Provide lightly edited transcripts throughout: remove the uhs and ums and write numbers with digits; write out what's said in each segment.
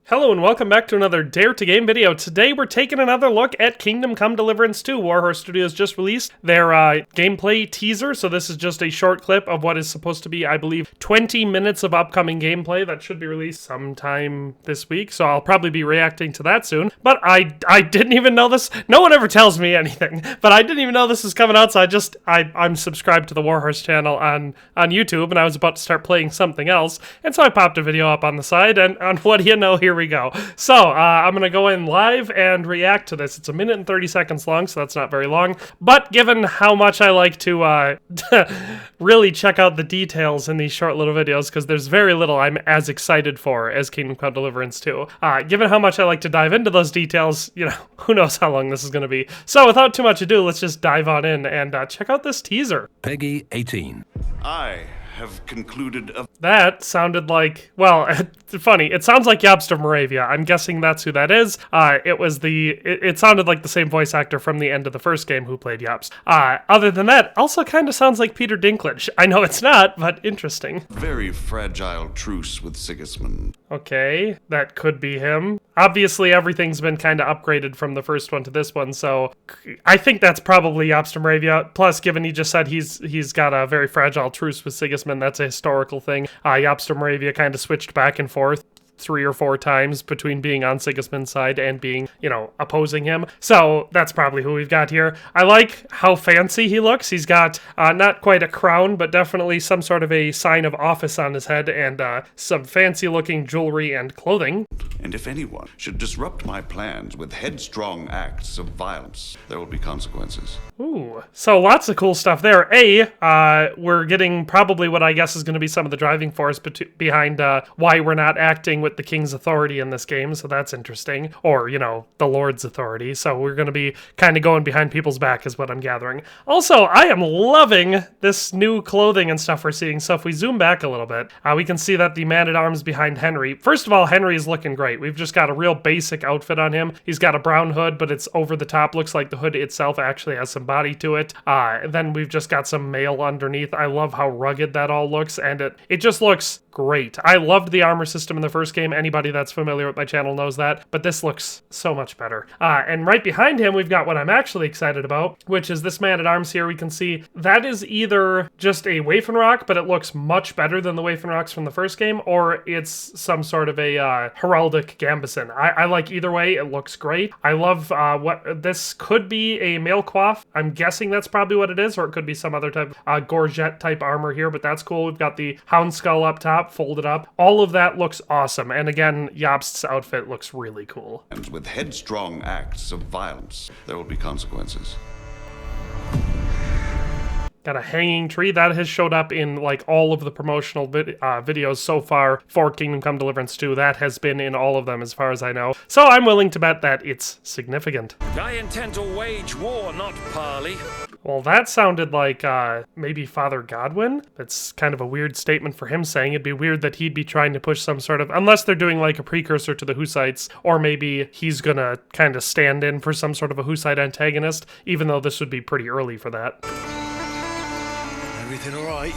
Hello and welcome back to another Dare to Game video. Today we're taking another look at Kingdom Come Deliverance 2. Warhorse Studios just released their gameplay teaser, so this is just a short clip of what is supposed to be, I believe, 20 minutes of upcoming gameplay that should be released sometime this week, so I'll probably be reacting to that soon. But I didn't even know this. No one ever tells me anything, but I didn't even know this was coming out, so I'm subscribed to the Warhorse channel on YouTube, and I was about to start playing something else, and so I popped a video up on the side, and what do you know, here we go. So, I'm going to go in live and react to this. It's 1 minute and 30 seconds long, so that's not very long. But given how much I like to really check out the details in these short little videos, because there's very little I'm as excited for as Kingdom Come Deliverance 2. Given how much I like to dive into those details, you know, who knows how long this is going to be. So, without too much ado, let's just dive on in and check out this teaser. Peggy 18. I have concluded a... That sounded like, well, funny. It sounds like Yobster Moravia. I'm guessing that's who that is. It sounded like the same voice actor from the end of the first game who played Yobst. Other than that, also kind of sounds like Peter Dinklage. I know it's not, but interesting. very fragile truce with Sigismund. Okay, that could be him. Obviously, everything's been kind of upgraded from the first one to this one, so I think that's probably Yobster Moravia. Plus, given he just said he's got a very fragile truce with Sigismund, that's a historical thing. Yobster Moravia kind of switched back and forth 3 or 4 times between being on Sigismund's side and being, you know, opposing him. So that's probably who we've got here. I like how fancy he looks. He's got not quite a crown, but definitely some sort of a sign of office on his head and some fancy looking jewelry and clothing. And if anyone should disrupt my plans with headstrong acts of violence, there will be consequences. Ooh, so lots of cool stuff there. We're getting probably what I guess is going to be some of the driving force behind why we're not acting with the king's authority in this game, so that's interesting. Or, you know, the Lord's authority. So we're going to be kind of going behind people's back is what I'm gathering. Also, I am loving this new clothing and stuff we're seeing. So if we zoom back a little bit, we can see that the man-at-arms behind Henry. First of all, Henry is looking great. We've just got a real basic outfit on him. He's got a brown hood, but it's over the top. Looks like the hood itself actually has some body to it. Then we've just got some mail underneath. I love how rugged that all looks, and it just looks great. I loved the armor system in the first game. Anybody that's familiar with my channel knows that, but this looks so much better. And right behind him, we've got what I'm actually excited about, which is this man-at-arms here. We can see that is either just a Waffen Rock, but it looks much better than the Waffen Rocks from the first game, or it's some sort of a heraldic gambeson. I like either way. It looks great. I love what this could be a mail coif. I'm guessing that's probably what it is, or it could be some other type of gorget type armor here, but that's cool. We've got the hound skull up top, folded up. All of that looks awesome. And again, Yobst's outfit looks really cool. And with headstrong acts of violence, there will be consequences. Got a hanging tree that has showed up in like all of the promotional videos so far for Kingdom Come Deliverance 2. That has been in all of them as far as I know. So I'm willing to bet that it's significant. I intend to wage war, not parley. Well, that sounded like maybe Father Godwin. It's kind of a weird statement for him saying. It'd be weird that he'd be trying to push some sort of, unless they're doing like a precursor to the Hussites, or maybe he's gonna kind of stand in for some sort of a Hussite antagonist, even though this would be pretty early for that. Everything all right,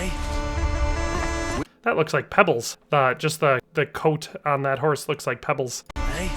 eh? That looks like pebbles. Just the coat on that horse looks like pebbles. Hey,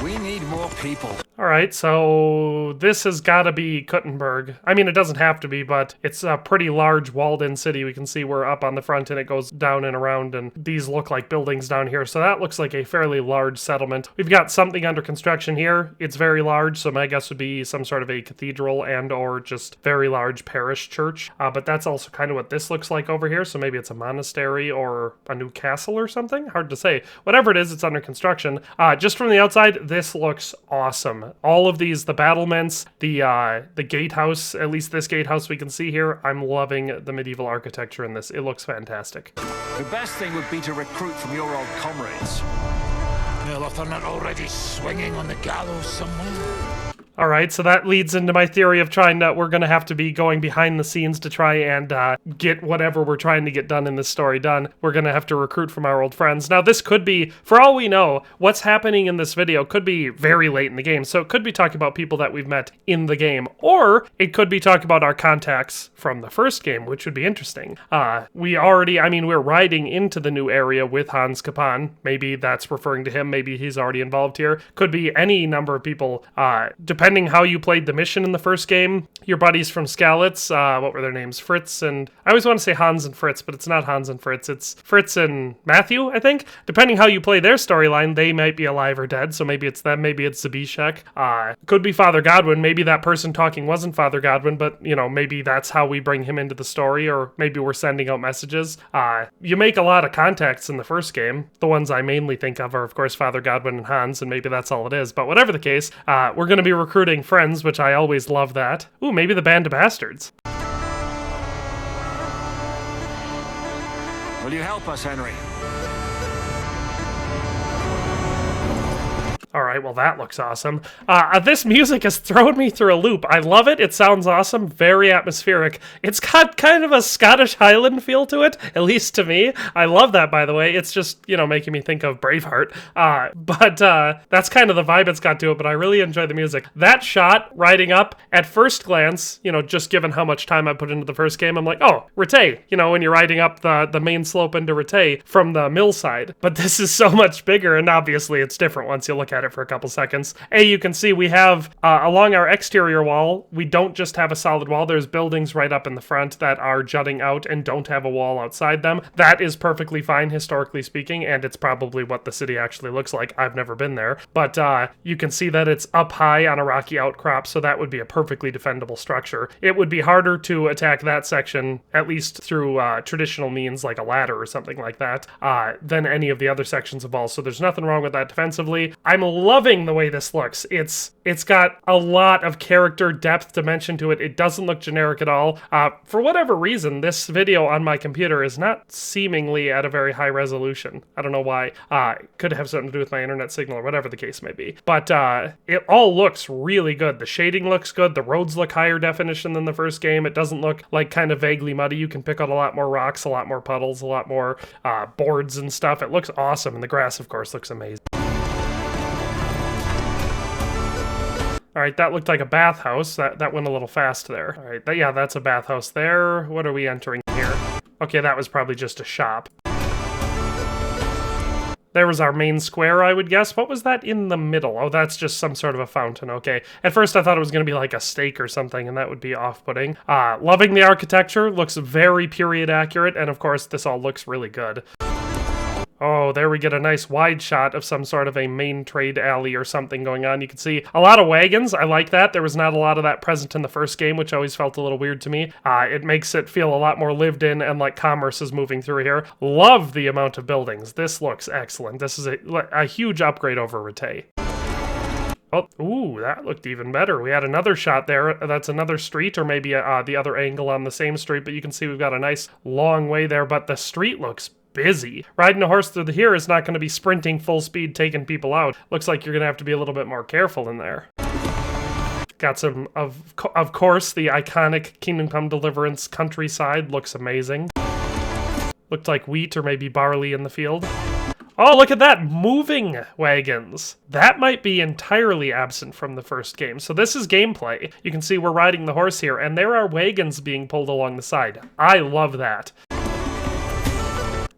we need more people. All right, so this has got to be Kuttenberg. I mean, it doesn't have to be, but it's a pretty large walled-in city. We can see we're up on the front, and it goes down and around, and these look like buildings down here. So that looks like a fairly large settlement. We've got something under construction here. It's very large, so my guess would be some sort of a cathedral and or just very large parish church. But that's also kind of what this looks like over here, so maybe it's a monastery or a new castle or something? Hard to say. Whatever it is, it's under construction. Just from the outside, this looks awesome. All of these, the battlements, the gatehouse, at least this gatehouse we can see here, I'm loving the medieval architecture in this. It looks fantastic. The best thing would be to recruit from your old comrades. Well, if they're not already swinging on the gallows somewhere. All right, so that leads into my theory of we're going to have to be going behind the scenes to try and get whatever we're trying to get done in this story done. We're going to have to recruit from our old friends. Now, this could be, for all we know, what's happening in this video could be very late in the game. So it could be talking about people that we've met in the game, or it could be talking about our contacts from the first game, which would be interesting. We're riding into the new area with Hans Kapan. Maybe that's referring to him. Maybe he's already involved here. Could be any number of people, depending how you played the mission in the first game. Your buddies from Skalitz, what were their names? Fritz and... I always want to say Hans and Fritz, but it's not Hans and Fritz. It's Fritz and Matthew, I think. Depending how you play their storyline, they might be alive or dead, so maybe it's them, maybe it's Zabishek. Could be Father Godwin. Maybe that person talking wasn't Father Godwin, but, maybe that's how we bring him into the story, or maybe we're sending out messages. You make a lot of contacts in the first game. The ones I mainly think of are, of course, Father Godwin and Hans, and maybe that's all it is. But whatever the case, we're going to be recruiting friends, which I always love that. Ooh, maybe the Band of Bastards. Will you help us, Henry? All right, well, that looks awesome. This music has thrown me through a loop. I love it. It sounds awesome. Very atmospheric. It's got kind of a Scottish Highland feel to it, at least to me. I love that, by the way. It's just, making me think of Braveheart. But that's kind of the vibe it's got to it, but I really enjoy the music. That shot, riding up, at first glance, just given how much time I put into the first game, I'm like, oh, Rattay. When you're riding up the main slope into Rattay from the mill side. But this is so much bigger, and obviously it's different once you look at it for a couple seconds. You can see we have along our exterior wall, we don't just have a solid wall. There's buildings right up in the front that are jutting out and don't have a wall outside them. That is perfectly fine, historically speaking, and it's probably what the city actually looks like. I've never been there, but you can see that it's up high on a rocky outcrop, so that would be a perfectly defendable structure. It would be harder to attack that section, at least through traditional means like a ladder or something like that, than any of the other sections of walls, so there's nothing wrong with that defensively. I'm loving the way this looks. It's got a lot of character, depth, dimension to it. It doesn't look generic at all. For whatever reason, this video on my computer is not seemingly at a very high resolution. I don't know why. It could have something to do with my internet signal or whatever the case may be. But it all looks really good. The shading looks good. The roads look higher definition than the first game. It doesn't look like kind of vaguely muddy. You can pick out a lot more rocks, a lot more puddles, a lot more boards and stuff. It looks awesome. And the grass, of course, looks amazing. All right, that looked like a bathhouse. That went a little fast there. All right, that's a bathhouse there. What are we entering here? Okay, that was probably just a shop. There was our main square, I would guess. What was that in the middle? Oh, that's just some sort of a fountain. Okay. At first, I thought it was going to be like a stake or something, and that would be off-putting. Loving the architecture. Looks very period accurate, and of course, this all looks really good. Oh, there we get a nice wide shot of some sort of a main trade alley or something going on. You can see a lot of wagons. I like that. There was not a lot of that present in the first game, which always felt a little weird to me. It makes it feel a lot more lived in and like commerce is moving through here. Love the amount of buildings. This looks excellent. This is a huge upgrade over Rattay. Oh, ooh, that looked even better. We had another shot there. That's another street, or maybe the other angle on the same street, but you can see we've got a nice long way there, but the street looks busy. Riding a horse through here is not going to be sprinting full speed, taking people out. Looks like you're going to have to be a little bit more careful in there. Got some, of course, the iconic Kingdom Come Deliverance countryside. Looks amazing. Looked like wheat or maybe barley in the field. Oh, look at that! Moving wagons. That might be entirely absent from the first game. So this is gameplay. You can see we're riding the horse here, and there are wagons being pulled along the side. I love that.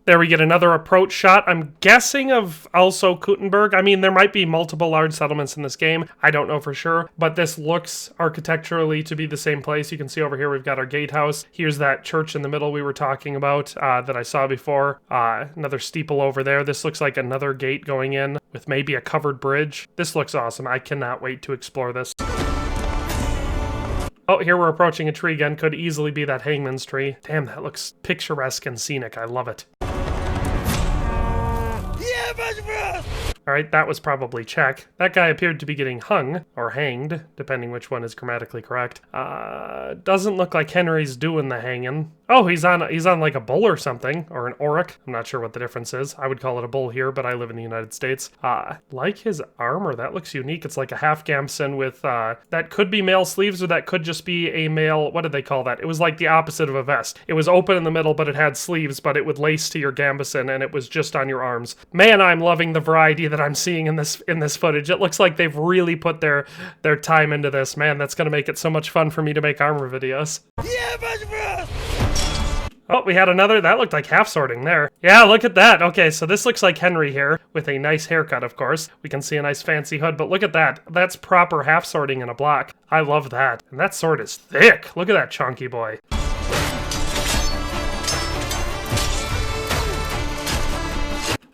There we get another approach shot. I'm guessing of also Kuttenberg. I mean, there might be multiple large settlements in this game. I don't know for sure, but this looks architecturally to be the same place. You can see over here we've got our gatehouse. Here's that church in the middle we were talking about that I saw before. Another steeple over there. This looks like another gate going in with maybe a covered bridge. This looks awesome. I cannot wait to explore this. Oh, here we're approaching a tree again. Could easily be that hangman's tree. Damn, that looks picturesque and scenic. I love it. All right, that was probably check. That guy appeared to be getting hung, or hanged, depending which one is grammatically correct. Doesn't look like Henry's doing the hanging. Oh, he's on like a bull or something, or an auroch. I'm not sure what the difference is. I would call it a bull here, but I live in the United States. Like his armor, that looks unique. It's like a half gambeson with, that could be male sleeves, or that could just be a male, what did they call that? It was like the opposite of a vest. It was open in the middle, but it had sleeves, but it would lace to your gambeson, and it was just on your arms. Man, I'm loving the variety that I'm seeing in this footage. It looks like they've really put their time into this. Man, that's gonna make it so much fun for me to make armor videos. Oh, we had another. That looked like half sorting there. Yeah, look at that. Okay, so this looks like Henry here with a nice haircut, of course. We can see a nice fancy hood, but look at that. That's proper half sorting in a block. I love that. And that sword is thick. Look at that chunky boy.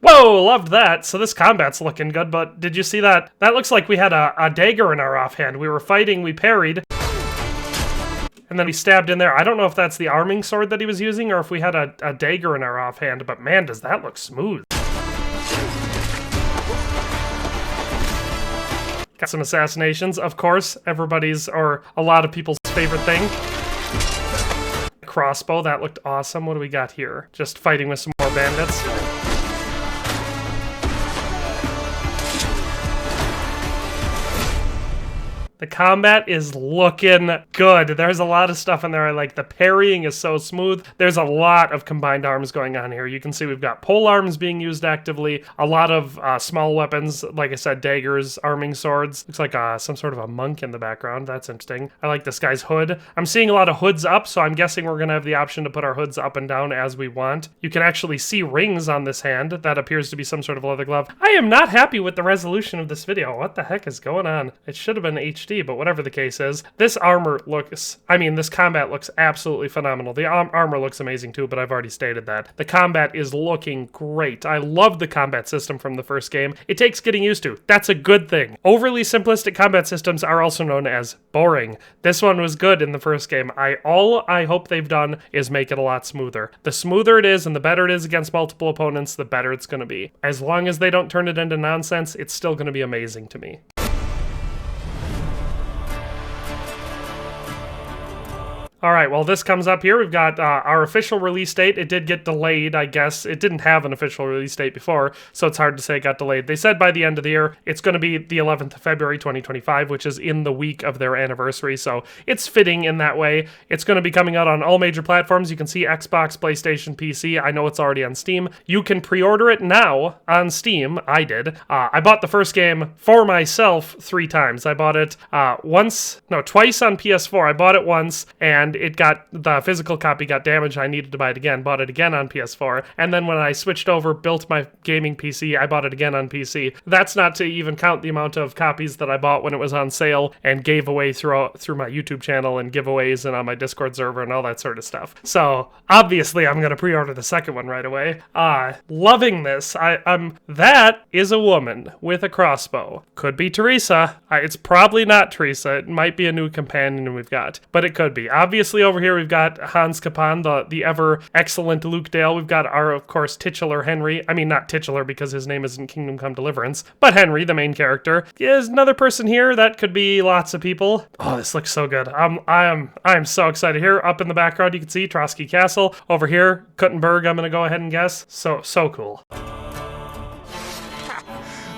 Whoa, loved that. So this combat's looking good, but did you see that? That looks like we had a dagger in our offhand. We were fighting, we parried, and then we stabbed in there. I don't know if that's the arming sword that he was using or if we had a dagger in our offhand, but man, does that look smooth. Got some assassinations, of course, everybody's, or a lot of people's favorite thing. Crossbow, that looked awesome. What do we got here? Just fighting with some more bandits. The combat is looking good. There's a lot of stuff in there I like. The parrying is so smooth. There's a lot of combined arms going on here. You can see we've got pole arms being used actively. A lot of small weapons, like I said, daggers, arming swords. Looks like some sort of a monk in the background. That's interesting. I like this guy's hood. I'm seeing a lot of hoods up, so I'm guessing we're going to have the option to put our hoods up and down as we want. You can actually see rings on this hand. That appears to be some sort of leather glove. I am not happy with the resolution of this video. What the heck is going on? It should have been HD. But whatever the case is, this combat looks absolutely phenomenal. The armor looks amazing too, but I've already stated that. The combat is looking great. I love the combat system from the first game. It takes getting used to. That's a good thing. Overly simplistic combat systems are also known as boring. This one was good in the first game. All I hope they've done is make it a lot smoother. The smoother it is and the better it is against multiple opponents, the better it's going to be. As long as they don't turn it into nonsense, it's still going to be amazing to me. All right, well, this comes up here. We've got our official release date. It did get delayed, I guess. It didn't have an official release date before, so it's hard to say it got delayed. They said by the end of the year, it's going to be the 11th of February, 2025, which is in the week of their anniversary, so it's fitting in that way. It's going to be coming out on all major platforms. You can see Xbox, PlayStation, PC. I know it's already on Steam. You can pre-order it now on Steam. I did. I bought the first game for myself 3 times. I bought it twice on PS4. I bought it once, and the physical copy got damaged. I needed to buy it again. Bought it again on PS4. And then when I switched over, built my gaming PC, I bought it again on PC. That's not to even count the amount of copies that I bought when it was on sale and gave away through my YouTube channel and giveaways and on my Discord server and all that sort of stuff. So obviously I'm going to pre-order the second one right away. Loving this. That is a woman with a crossbow. Could be Teresa. It's probably not Teresa. It might be a new companion we've got, but it could be. Obviously over here we've got Hans Capon, the ever excellent Luke Dale. We've got our, of course, titular Henry. I mean, not titular because his name isn't Kingdom Come Deliverance, but Henry, the main character. There's another person here. That could be lots of people. Oh, this looks so good. I'm so excited. Here, up in the background, you can see Trotsky Castle. Over here, Kuttenberg, I'm going to go ahead and guess. So cool.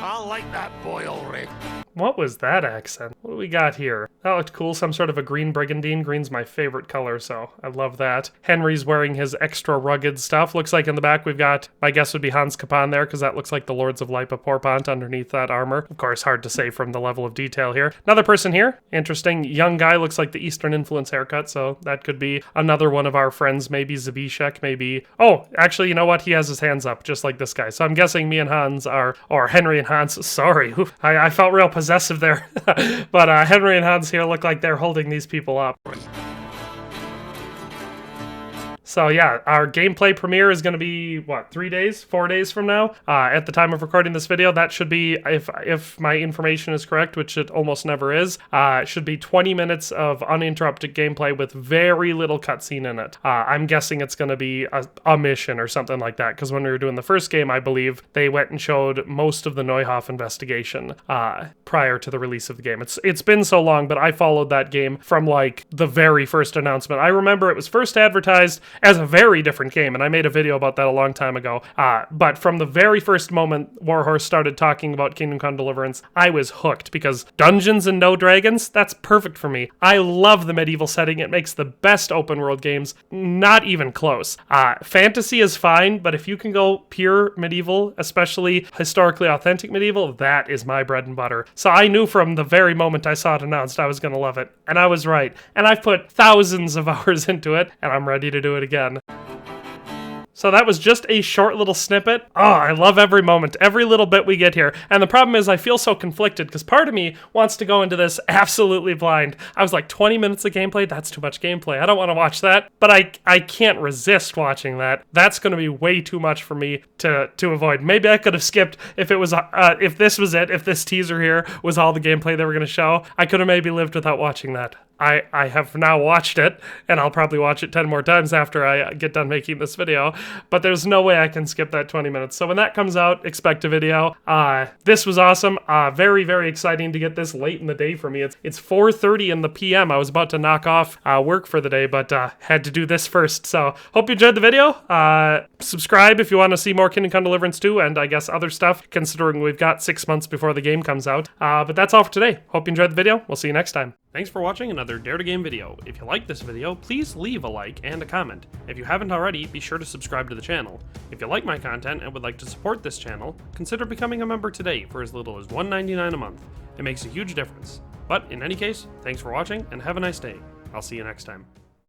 I like that boy already. What was that accent? What do we got here? That looked cool. Some sort of a green brigandine. Green's my favorite color, so I love that. Henry's wearing his extra rugged stuff. Looks like in the back we've got, my guess would be Hans Capon there, because that looks like the Lords of Lipa Porpont underneath that armor. Of course, hard to say from the level of detail here. Another person here. Interesting. Young guy. Looks like the Eastern influence haircut, so that could be another one of our friends. Maybe Zabishek, maybe... Oh, actually, you know what? He has his hands up, just like this guy. So I'm guessing me and Hans are... Or Henry and Hans. Sorry. I felt real possessive there. But Henry and Hans here look like they're holding these people up. So yeah, our gameplay premiere is going to be, 4 days from now? At the time of recording this video, that should be, if my information is correct, which it almost never is, it should be 20 minutes of uninterrupted gameplay with very little cutscene in it. I'm guessing it's going to be a mission or something like that, because when we were doing the first game, I believe, they went and showed most of the Neuhoff investigation prior to the release of the game. It's been so long, but I followed that game from, like, the very first announcement. I remember it was first advertised, as a very different game, and I made a video about that a long time ago. But from the very first moment Warhorse started talking about Kingdom Come Deliverance, I was hooked, because dungeons and no dragons, that's perfect for me. I love the medieval setting. It makes the best open world games, not even close. Fantasy is fine, but if you can go pure medieval, especially historically authentic medieval, that is my bread and butter. So I knew from the very moment I saw it announced I was going to love it, and I was right. And I've put thousands of hours into it, and I'm ready to do it again. So that was just a short little snippet. Oh, I love every moment, every little bit we get here. And the problem is I feel so conflicted, because part of me wants to go into this absolutely blind. I was like, 20 minutes of gameplay? That's too much gameplay. I don't want to watch that. But I can't resist watching that. That's going to be way too much for me to avoid. Maybe I could have skipped if it was if this was it, if this teaser here was all the gameplay they were going to show. I could have maybe lived without watching that. I have now watched it, and I'll probably watch it 10 more times after I get done making this video, but there's no way I can skip that 20 minutes. So when that comes out, expect a video. This was awesome. Very, very exciting to get this late in the day for me. It's 4:30 in the PM. I was about to knock off work for the day, but had to do this first. So hope you enjoyed the video. Subscribe if you want to see more Kingdom Come Deliverance 2, and I guess other stuff, considering we've got 6 months before the game comes out. But that's all for today. Hope you enjoyed the video. We'll see you next time. Thanks for watching another Dare to Game video. If you liked this video, please leave a like and a comment. If you haven't already, be sure to subscribe to the channel. If you like my content and would like to support this channel, consider becoming a member today for as little as $1.99 a month. It makes a huge difference. But in any case, thanks for watching and have a nice day. I'll see you next time.